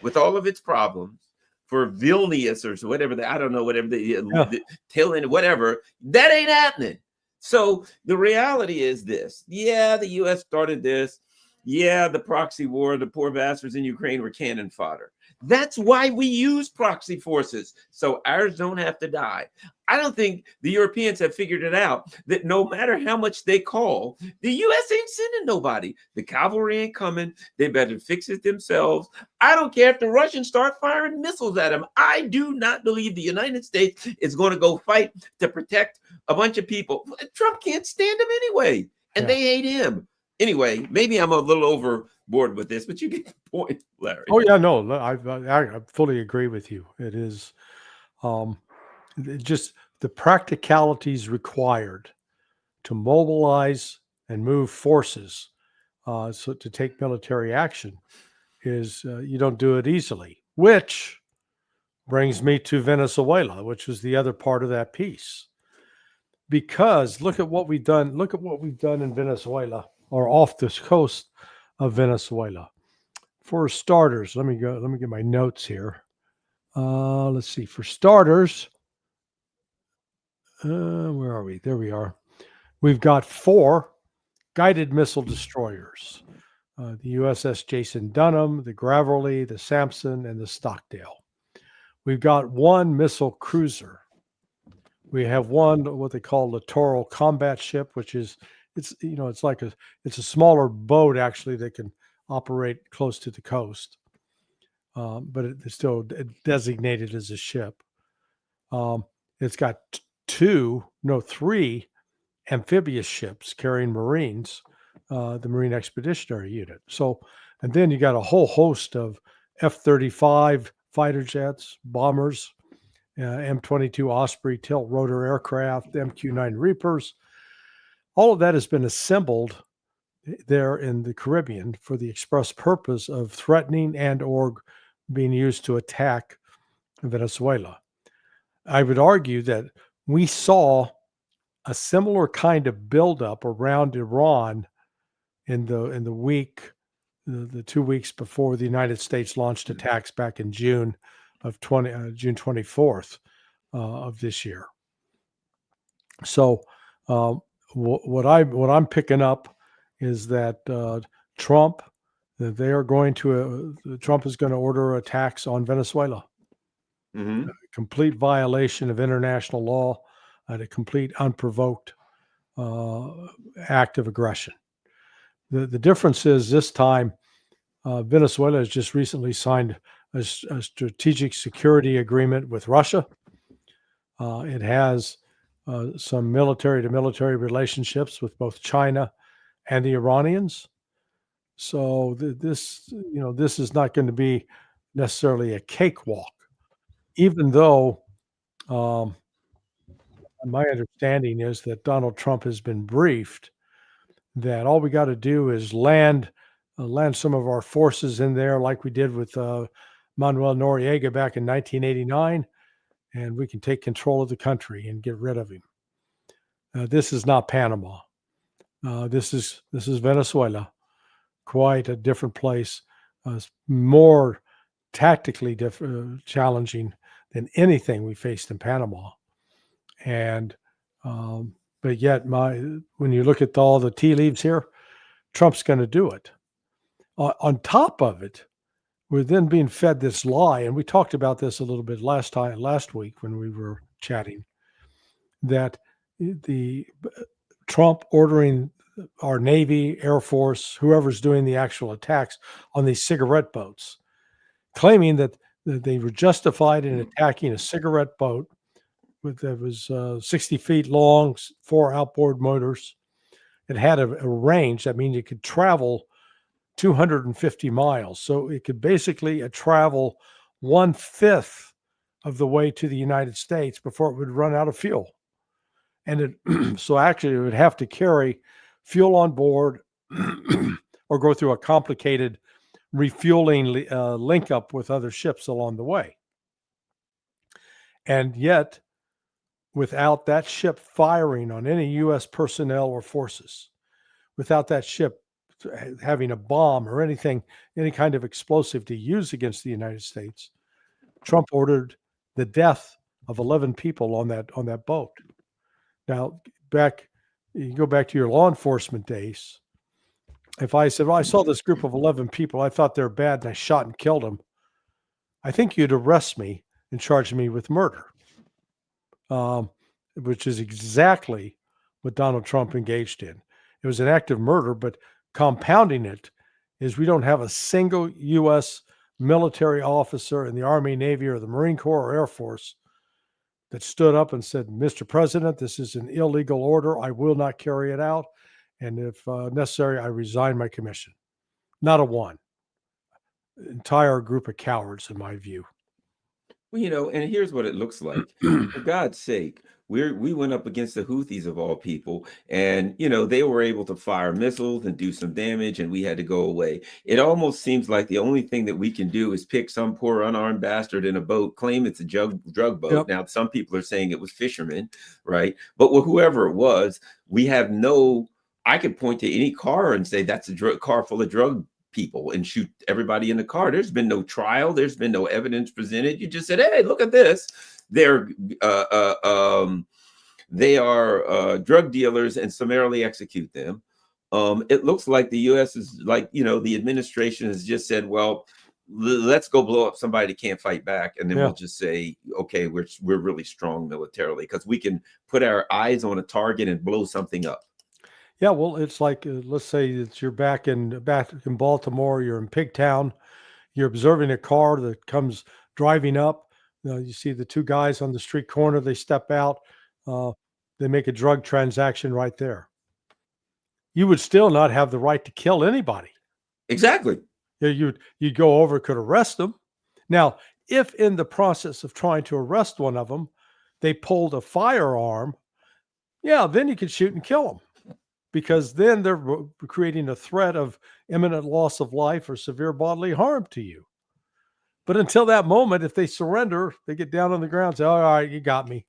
with all of its problems for Vilnius or whatever, I don't know, whatever, Tallinn, whatever, that ain't happening. So the reality is this. Yeah, the U.S. started this. Yeah, the proxy war, the poor bastards in Ukraine were cannon fodder. That's why we use proxy forces, so ours don't have to die. I don't think the Europeans have figured it out that no matter how much they call, the U.S. ain't sending nobody. The cavalry ain't coming. They better fix it themselves. I don't care if the Russians start firing missiles at them. I do not believe the United States is going to go fight to protect a bunch of people. Trump can't stand them anyway, and they hate him. Anyway, maybe I'm a little overboard with this, but you get the point, Larry. Oh, yeah, no, I fully agree with you. It is just the practicalities required to mobilize and move forces so to take military action is you don't do it easily, which brings me to Venezuela, which was the other part of that piece. Because look at what we've done in Venezuela, or off this coast of Venezuela. For starters, let me get my notes here. Let's see. For starters, where are we? There we are. We've got 4 guided missile destroyers, the USS Jason Dunham, the Gravelly, the Sampson, and the Stockdale. We've got 1 missile cruiser. We have 1 what they call littoral combat ship, which is it's a smaller boat actually that can operate close to the coast, but it's still designated as a ship. It's got 3 amphibious ships carrying Marines, the Marine Expeditionary Unit. So, and then you got a whole host of F-35 fighter jets, bombers, M22 Osprey tilt rotor aircraft, MQ-9 Reapers. All of that has been assembled there in the Caribbean for the express purpose of threatening and or being used to attack Venezuela. I would argue that we saw a similar kind of buildup around Iran in the week, the 2 weeks before the United States launched attacks back in June 24th of this year. So what I'm picking up is that Trump is going to order attacks on Venezuela. Mm-hmm. A complete violation of international law and a complete unprovoked act of aggression. The difference is this time Venezuela has just recently signed a strategic security agreement with Russia. It has some military-to-military relationships with both China and the Iranians. So this is not going to be necessarily a cakewalk, even though my understanding is that Donald Trump has been briefed that all we got to do is land some of our forces in there like we did with Manuel Noriega back in 1989, and we can take control of the country and get rid of him. This is not Panama. This is Venezuela, quite a different place, more tactically challenging than anything we faced in Panama. And but yet, when you look at all the tea leaves here, Trump's going to do it. On top of it, we're then being fed this lie, and we talked about this a little bit last week when we were chatting, that the Trump ordering our Navy, Air Force, whoever's doing the actual attacks on these cigarette boats, claiming that they were justified in attacking a cigarette boat that was 60 feet long, 4 outboard motors. It had a range. That means it could travel 250 miles. So it could basically travel 1/5 of the way to the United States before it would run out of fuel. And so actually it would have to carry fuel on board or go through a complicated refueling link up with other ships along the way. And yet, without that ship firing on any U.S. personnel or forces, without that ship having a bomb or anything, any kind of explosive to use against the United States, Trump ordered the death of 11 people on that boat. Now, you go back to your law enforcement days. If I said, well, I saw this group of 11 people, I thought they're bad, and I shot and killed them, I think you'd arrest me and charge me with murder, which is exactly what Donald Trump engaged in. It was an act of murder, but compounding it is we don't have a single U.S. military officer in the Army, Navy, or the Marine Corps or Air Force that stood up and said, Mr. President, this is an illegal order. I will not carry it out. And if necessary, I resign my commission. Not a one. Entire group of cowards, in my view. Well, and here's what it looks like. For God's sake, we went up against the Houthis of all people, and they were able to fire missiles and do some damage, and we had to go away. It almost seems like the only thing that we can do is pick some poor unarmed bastard in a boat, claim it's a drug boat. Yep. Now, some people are saying it was fishermen, right? But whoever it was, we have I could point to any car and say that's a car full of drug people and shoot everybody in the car. There's been no trial. There's been no evidence presented. You just said, hey, look at this. They're they are drug dealers and summarily execute them. It looks like the U.S. is like, the administration has just said, well, let's go blow up somebody that can't fight back, and then Yeah. we'll just say, okay, we're really strong militarily because we can put our eyes on a target and blow something up. Yeah, well, it's like let's say that you're back in Baltimore, you're in Pigtown, you're observing a car that comes driving up. You see the two guys on the street corner. They step out. Uh, they make a drug transaction right there. You would still not have the right to kill anybody. Exactly. You'd go over, could arrest them. Now, if in the process of trying to arrest one of them, they pulled a firearm, yeah, then you could shoot and kill them, because then they're creating a threat of imminent loss of life or severe bodily harm to you. But until that moment, if they surrender, they get down on the ground and say, all right, you got me.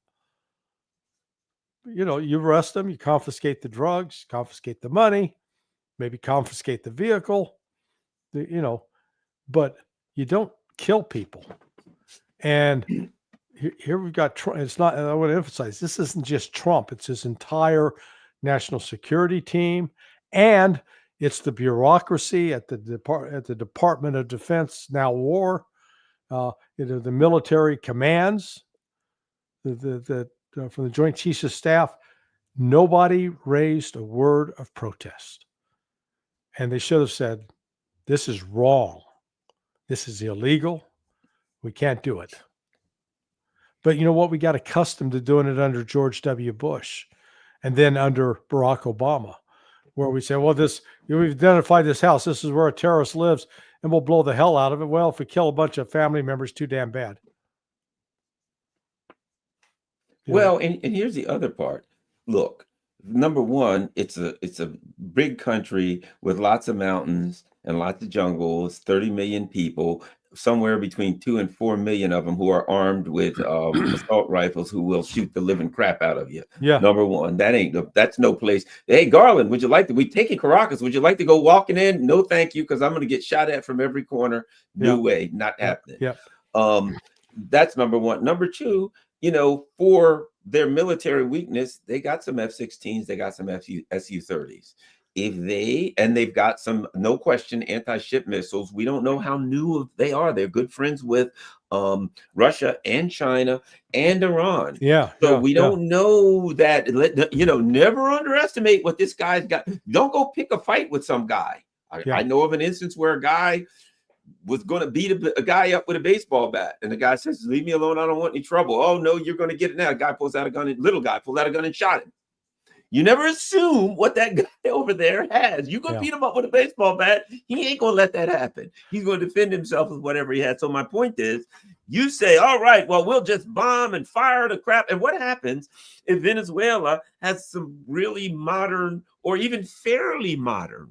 You arrest them, you confiscate the drugs, confiscate the money, maybe confiscate the vehicle, but you don't kill people. And here we've got Trump. It's not, I want to emphasize, this isn't just Trump, it's his entire national security team, and it's the bureaucracy at the Department of Defense, now War, the military commands, from the Joint Chiefs of Staff. Nobody raised a word of protest. And they should have said, this is wrong. This is illegal. We can't do it. But you know what? We got accustomed to doing it under George W. Bush and then under Barack Obama, where we say, well, we've identified this house. This is where a terrorist lives, and we'll blow the hell out of it. Well, if we kill a bunch of family members, too damn bad. Well, and here's the other part. Look, number one, it's a big country with lots of mountains and lots of jungles, 30 million people, somewhere between 2 and 4 million of them who are armed with assault rifles who will shoot the living crap out of you. Yeah. Number one, that's no place. Hey, Garland, we take you Caracas? Would you like to go walking in? No, thank you, because I'm going to get shot at from every corner. No way, not happening. Yeah. That's number one. Number two, for their military weakness, they got some F-16s, they got some Su-30s. They've got some, no question, anti-ship missiles. We don't know how new they are. They're good friends with Russia and China and Iran. Yeah. So we don't know that, never underestimate what this guy's got. Don't go pick a fight with some guy. I know of an instance where a guy was going to beat a guy up with a baseball bat, and the guy says, leave me alone, I don't want any trouble. Oh no, you're going to get it now. Little guy pulls out a gun and shot him. You never assume what that guy over there has. You're going to beat him up with a baseball bat. He ain't going to let that happen. He's going to defend himself with whatever he had. So my point is, you say, all right, well, we'll just bomb and fire the crap. And what happens if Venezuela has some really modern or even fairly modern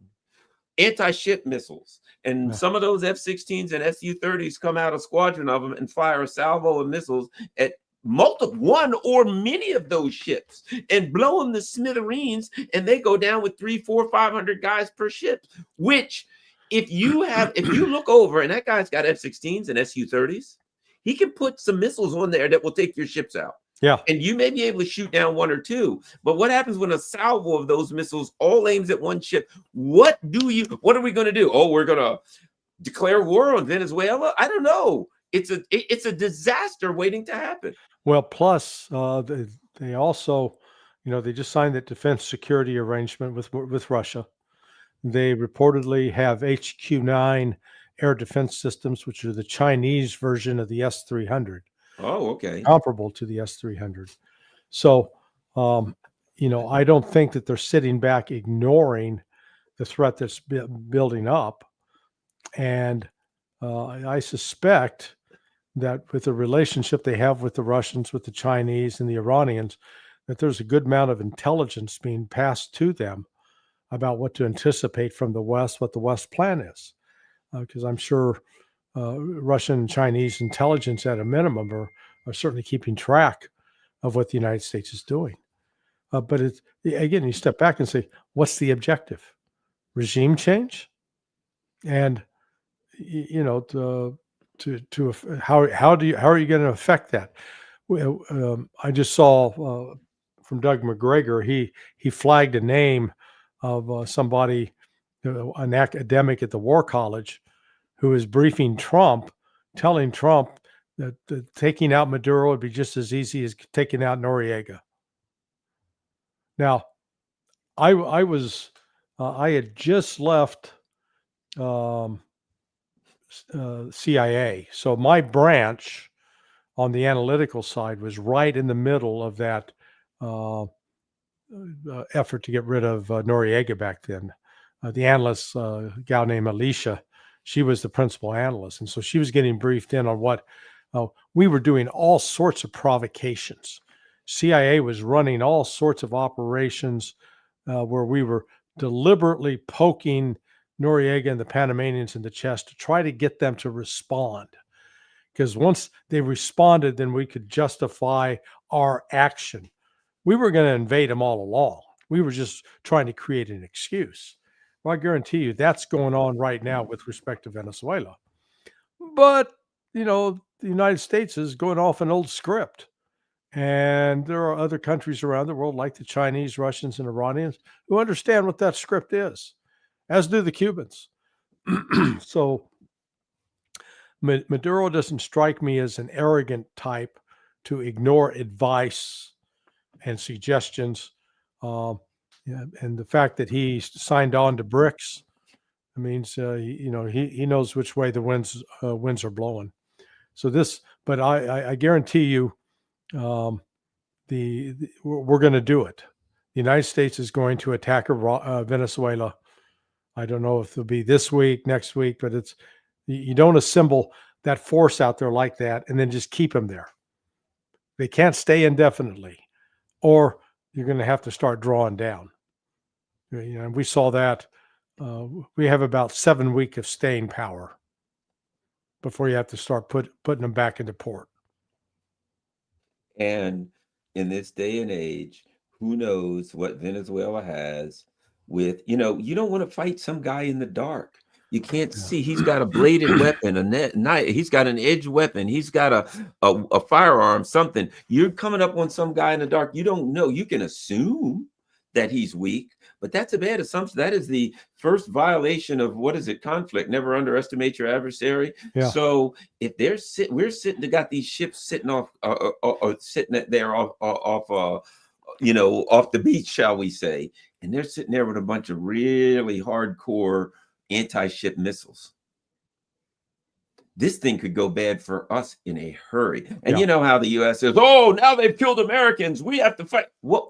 anti-ship missiles, and some of those F-16s and Su-30s come out, a squadron of them, and fire a salvo of missiles at one or many of those ships and blow them to smithereens, and they go down with 300, 400, 500 guys per ship, which if you look over and that guy's got F-16s and Su-30s, he can put some missiles on there that will take your ships out. Yeah. And you may be able to shoot down one or two. But what happens when a salvo of those missiles all aims at one ship? What are we going to do? Oh, we're going to declare war on Venezuela? I don't know. It's a disaster waiting to happen. Well, plus they also, they just signed that defense security arrangement with Russia. They reportedly have HQ-9 air defense systems, which are the Chinese version of the S-300. Oh, okay. Comparable to the S-300. So, I don't think that they're sitting back ignoring the threat that's building up. And I suspect that with the relationship they have with the Russians, with the Chinese and the Iranians, that there's a good amount of intelligence being passed to them about what to anticipate from the West, what the West plan is. Because I'm sure Russian and Chinese intelligence at a minimum are certainly keeping track of what the United States is doing. But again, you step back and say, what's the objective? Regime change? And, how are you going to affect that? I just saw from Doug McGregor. He flagged a name of somebody, an academic at the War College, who is briefing Trump, telling Trump that taking out Maduro would be just as easy as taking out Noriega. Now, I had just left CIA, so my branch on the analytical side was right in the middle of that effort to get rid of Noriega back then. The analyst, a gal named Alicia, she was the principal analyst, and so she was getting briefed in on what we were doing. All sorts of provocations. CIA was running all sorts of operations where we were deliberately poking Noriega and the Panamanians in the chest to try to get them to respond. Because once they responded, then we could justify our action. We were going to invade them all along. We were just trying to create an excuse. Well, I guarantee you that's going on right now with respect to Venezuela. But, the United States is going off an old script. And there are other countries around the world, like the Chinese, Russians, and Iranians, who understand what that script is, as do the Cubans. So Maduro doesn't strike me as an arrogant type to ignore advice and suggestions. And the fact that he signed on to BRICS means, he knows which way the winds are blowing. So but I guarantee you, we're going to do it. The United States is going to attack Venezuela. I don't know if it'll be this week, next week, but you don't assemble that force out there like that and then just keep them there. They can't stay indefinitely, or you're going to have to start drawing down. And we saw that. We have about 7 weeks of staying power before you have to start putting them back into port. And in this day and age, who knows what Venezuela has with, you don't want to fight some guy in the dark. You can't see. He's got a bladed weapon, a knife. He's got an edged weapon. He's got a firearm, something. You're coming up on some guy in the dark. You don't know. You can assume that he's weak, but that's a bad assumption. That is the first violation of conflict. Never underestimate your adversary. Yeah. So if they got these ships sitting off, sitting there off the beach, shall we say, and they're sitting there with a bunch of really hardcore anti-ship missiles. This thing could go bad for us in a hurry. And you know how the U.S. says, oh, now they've killed Americans. We have to fight. What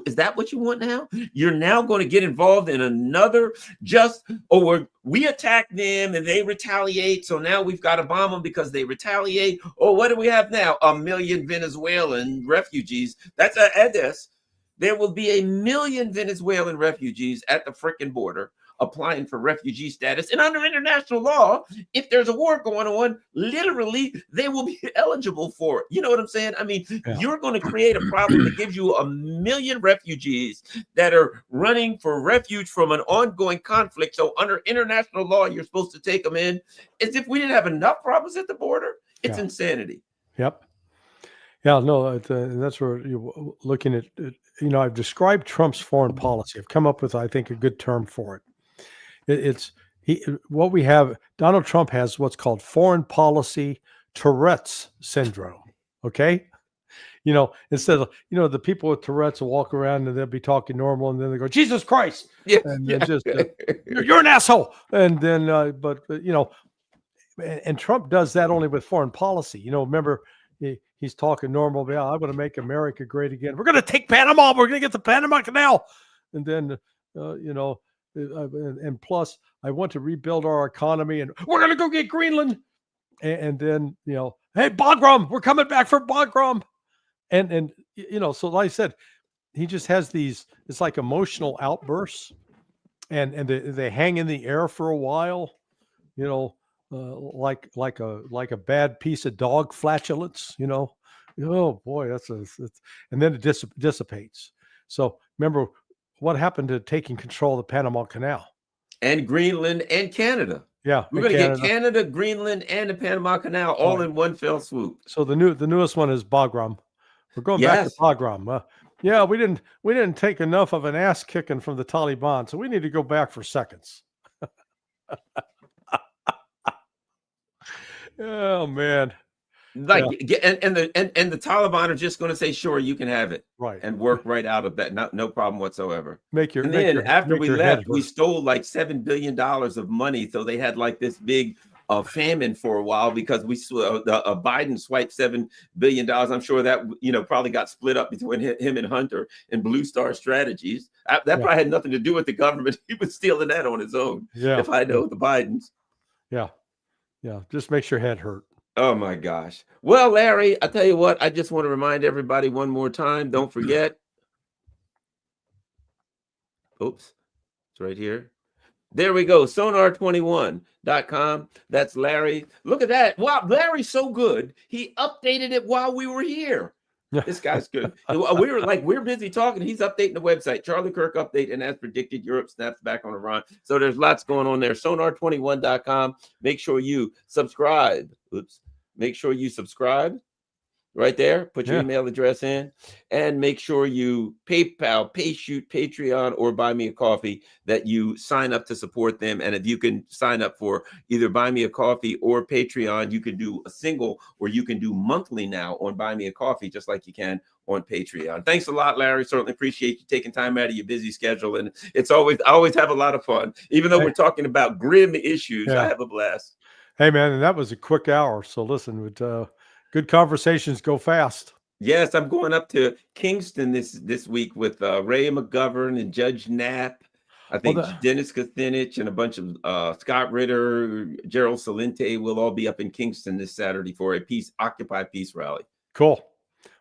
is that what you want now? You're now going to get involved in another we attack them and they retaliate. So now we've got to bomb them because they retaliate. Oh, what do we have now? 1 million Venezuelan refugees. That's at this. There will be 1 million Venezuelan refugees at the frickin' border, applying for refugee status. And under international law, if there's a war going on, literally, they will be eligible for it. You know what I'm saying? I mean, You're going to create a problem that gives you 1 million refugees that are running for refuge from an ongoing conflict. So under international law, you're supposed to take them in as if we didn't have enough problems at the border. It's insanity. Yep. Yeah, no, that's where you're looking at, I've described Trump's foreign policy. I've come up with, I think, a good term for it. What we have, Donald Trump has what's called foreign policy Tourette's syndrome. Okay. Instead of, the people with Tourette's will walk around and they'll be talking normal and then they go, Jesus Christ. Yeah. And then just, you're an asshole. And then, and Trump does that only with foreign policy. Remember, he's talking normal. I want to make America great again. We're going to take Panama. We're going to get the Panama Canal. And then, and plus, I want to rebuild our economy, and we're going to go get Greenland. And then, hey, Bagram, we're coming back for Bagram. And so like I said, he just has these, it's like emotional outbursts, and they hang in the air for a while, like a bad piece of dog flatulence, oh boy, and then it dissipates. So remember what happened to taking control of the Panama Canal and Greenland and Canada. Yeah, we're going to get Canada, Greenland, and the Panama Canal all in one fell swoop. So the newest one is Bagram. We're going back to Bagram. Yeah, we didn't take enough of an ass kicking from the Taliban, so we need to go back for seconds. Oh man. Like, Yeah. and the Taliban are just going to say, sure, you can have it, Right. and work right out of that. No problem whatsoever. Make your And make then your after make we your head left, we hurt. stole like $7 billion of money. So they had like this big famine for a while because Biden swiped $7 billion. I'm sure that, probably got split up between him and Hunter and Blue Star Strategies. That Yeah. probably had nothing to do with the government. He was stealing that on his own. Yeah. If I know the Bidens. Yeah. Yeah. Just makes your head hurt. Oh my gosh. Well, Larry, I tell you what, I just want to remind everybody one more time. Don't forget. Oops, it's right here. There we go. Sonar21.com. That's Larry. Look at that. Wow, Larry's so good. He updated it while we were here. This guy's good. We're busy talking. He's updating the website. Charlie Kirk update, and as predicted, Europe snaps back on Iran. So there's lots going on there. Sonar21.com. Make sure you subscribe. Oops. Make sure you subscribe right there. Put your email address in, and make sure you PayPal, PayShoot, Patreon, or Buy Me a Coffee, that you sign up to support them. And if you can sign up for either Buy Me a Coffee or Patreon, you can do a single, or you can do monthly now on Buy Me a Coffee, just like you can on Patreon. Thanks a lot, Larry. Certainly appreciate you taking time out of your busy schedule. And I always have a lot of fun. Even though we're talking about grim issues, I have a blast. Hey man, and that was a quick hour. So listen, good conversations go fast. Yes, I'm going up to Kingston this week with Ray McGovern and Judge Knapp. I think Dennis Kucinich and a bunch of Scott Ritter, Gerald Salente will all be up in Kingston this Saturday for a Occupy Peace rally. Cool.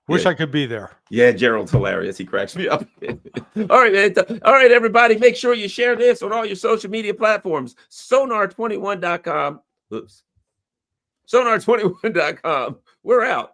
Wish I could be there. Yeah, Gerald's hilarious. He cracks me up. All right, man. All right, everybody. Make sure you share this on all your social media platforms. Sonar21.com. Oops. Sonar21.com. We're out.